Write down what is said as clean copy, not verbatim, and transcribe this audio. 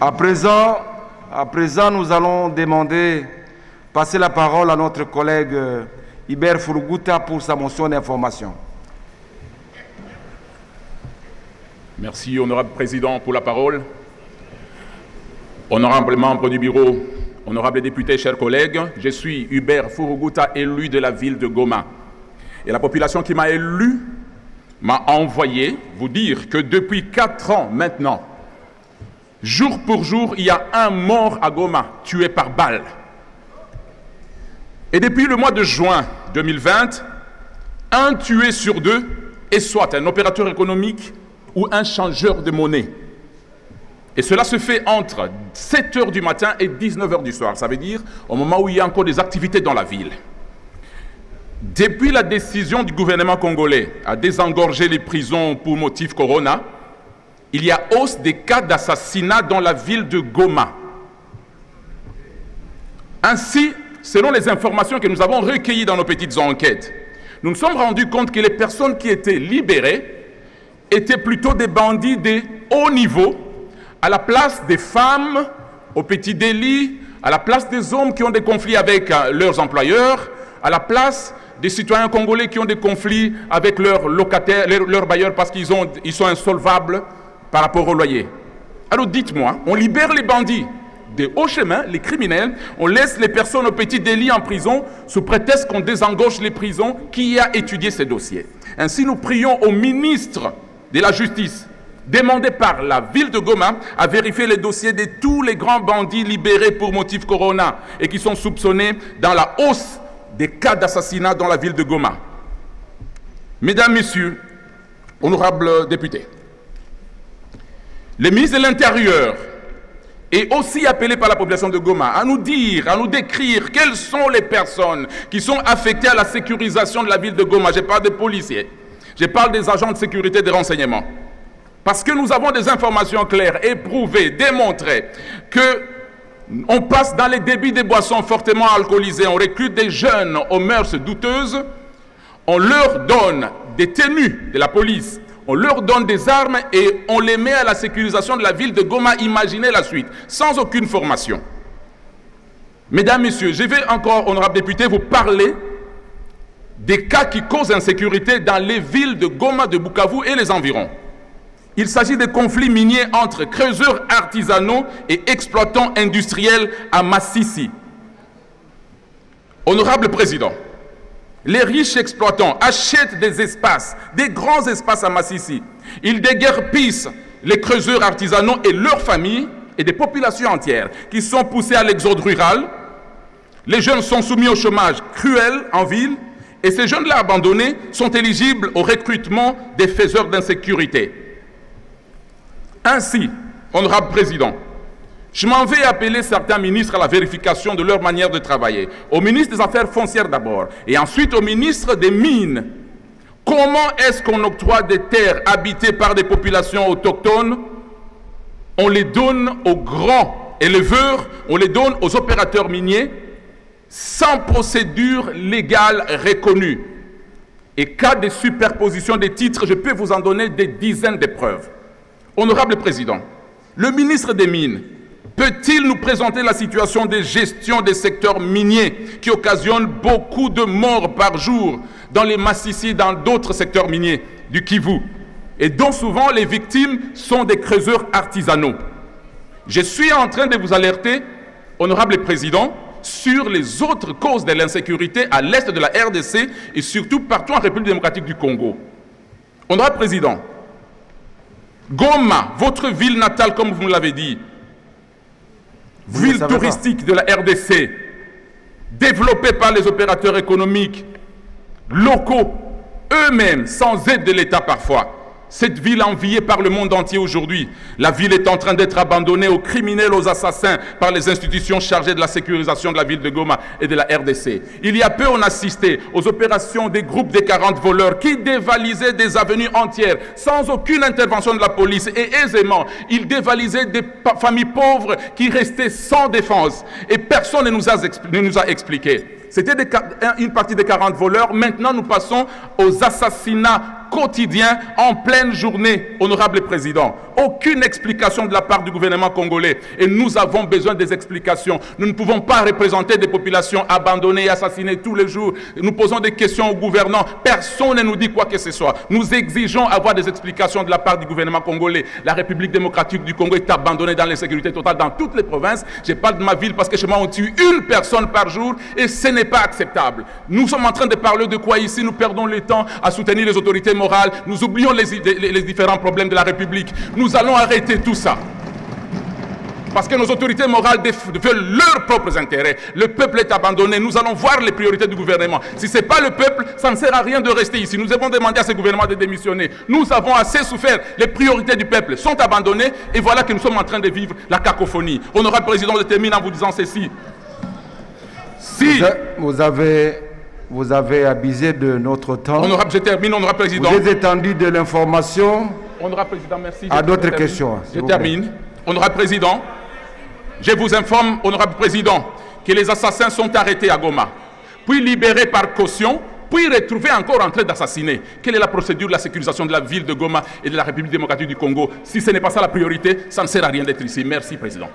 À présent, nous allons passer la parole à notre collègue Hubert Furuguta pour sa motion d'information. Merci, honorable président, pour la parole. Honorable membre du bureau, honorables députés, chers collègues, je suis Hubert Furuguta, élu de la ville de Goma. Et la population qui m'a élu m'a envoyé vous dire que depuis 4 ans maintenant, jour pour jour, il y a un mort à Goma, tué par balle. Et depuis le mois de juin 2020, un tué sur 2 est soit un opérateur économique ou un changeur de monnaie. Et cela se fait entre 7 h du matin et 19 h du soir. Ça veut dire au moment où il y a encore des activités dans la ville. Depuis la décision du gouvernement congolais à désengorger les prisons pour motif corona, il y a hausse des cas d'assassinat dans la ville de Goma. Ainsi, selon les informations que nous avons recueillies dans nos petites enquêtes, nous nous sommes rendus compte que les personnes qui étaient libérées étaient plutôt des bandits de haut niveau, à la place des femmes au petit délit, à la place des hommes qui ont des conflits avec leurs employeurs, à la place des citoyens congolais qui ont des conflits avec leurs locataires, leurs bailleurs parce qu'ils sont insolvables par rapport au loyer. Alors dites-moi, on libère les bandits de haut chemin, les criminels, on laisse les personnes au petit délit en prison sous prétexte qu'on désengorge les prisons. Qui a étudié ces dossiers? Ainsi, nous prions au ministre de la Justice, demandé par la ville de Goma, à vérifier les dossiers de tous les grands bandits libérés pour motif corona et qui sont soupçonnés dans la hausse des cas d'assassinat dans la ville de Goma. Mesdames, Messieurs, honorables députés, le ministre de l'Intérieur est aussi appelé par la population de Goma à nous dire, à nous décrire quelles sont les personnes qui sont affectées à la sécurisation de la ville de Goma. Je parle des policiers, je parle des agents de sécurité des renseignements. Parce que nous avons des informations claires, éprouvées, démontrées, qu'on passe dans les débits des boissons fortement alcoolisées, on recrute des jeunes aux mœurs douteuses, on leur donne des tenues de la police, on leur donne des armes et on les met à la sécurisation de la ville de Goma. Imaginez la suite, sans aucune formation. Mesdames, Messieurs, je vais encore, honorables députés, vous parler des cas qui causent insécurité dans les villes de Goma, de Bukavu et les environs. Il s'agit de conflits miniers entre creuseurs artisanaux et exploitants industriels à Massissi. Honorable Président, les riches exploitants achètent des espaces, des grands espaces à Massissi. Ils déguerpissent les creuseurs artisanaux et leurs familles et des populations entières qui sont poussées à l'exode rural. Les jeunes sont soumis au chômage cruel en ville et ces jeunes-là abandonnés sont éligibles au recrutement des faiseurs d'insécurité. Ainsi, honorable président, je m'en vais appeler certains ministres à la vérification de leur manière de travailler. Au ministre des Affaires foncières d'abord, et ensuite au ministre des Mines. Comment est-ce qu'on octroie des terres habitées par des populations autochtones? On les donne aux grands éleveurs, on les donne aux opérateurs miniers, sans procédure légale reconnue. Et cas de superposition des titres, je peux vous en donner des dizaines de preuves. Honorable Président, le ministre des Mines peut-il nous présenter la situation de gestion des secteurs miniers qui occasionnent beaucoup de morts par jour dans les Massissi, dans d'autres secteurs miniers du Kivu, et dont souvent les victimes sont des creuseurs artisanaux? Je suis en train de vous alerter, honorable Président, sur les autres causes de l'insécurité à l'est de la RDC et surtout partout en République démocratique du Congo. Honorable Président, Goma, votre ville natale, comme vous me l'avez dit, ville touristique de la RDC, développée par les opérateurs économiques locaux, eux-mêmes, sans aide de l'État parfois. Cette ville enviée par le monde entier aujourd'hui. La ville est en train d'être abandonnée aux criminels, aux assassins par les institutions chargées de la sécurisation de la ville de Goma et de la RDC. Il y a peu, on assistait aux opérations des groupes des 40 voleurs qui dévalisaient des avenues entières sans aucune intervention de la police et aisément, ils dévalisaient des familles pauvres qui restaient sans défense et personne ne nous a expliqué. C'était une partie des 40 voleurs. Maintenant, nous passons aux assassinats quotidien en pleine journée, honorable président. Aucune explication de la part du gouvernement congolais. Et nous avons besoin des explications. Nous ne pouvons pas représenter des populations abandonnées et assassinées tous les jours. Nous posons des questions aux gouvernants. Personne ne nous dit quoi que ce soit. Nous exigeons avoir des explications de la part du gouvernement congolais. La République démocratique du Congo est abandonnée dans l'insécurité totale dans toutes les provinces. Je parle de ma ville parce que chez moi on tue une personne par jour et ce n'est pas acceptable. Nous sommes en train de parler de quoi ici? Nous perdons le temps à soutenir les autorités morales. Nous oublions les différents problèmes de la République. Nous allons arrêter tout ça. Parce que nos autorités morales veulent leurs propres intérêts. Le peuple est abandonné. Nous allons voir les priorités du gouvernement. Si ce n'est pas le peuple, ça ne sert à rien de rester ici. Nous avons demandé à ce gouvernement de démissionner. Nous avons assez souffert. Les priorités du peuple sont abandonnées. Et voilà que nous sommes en train de vivre la cacophonie. Honorable président, je termine en vous disant ceci. Si vous avez abusé de notre temps. Honorable, je termine, honorable président. Vous êtes étendu de l'information. Honorable président, merci. À d'autres questions. Je termine. Honorable président, je vous informe, honorable président, que les assassins sont arrêtés à Goma, puis libérés par caution, puis retrouvés encore en train d'assassiner. Quelle est la procédure de la sécurisation de la ville de Goma et de la République démocratique du Congo? Si ce n'est pas ça la priorité, ça ne sert à rien d'être ici. Merci, président.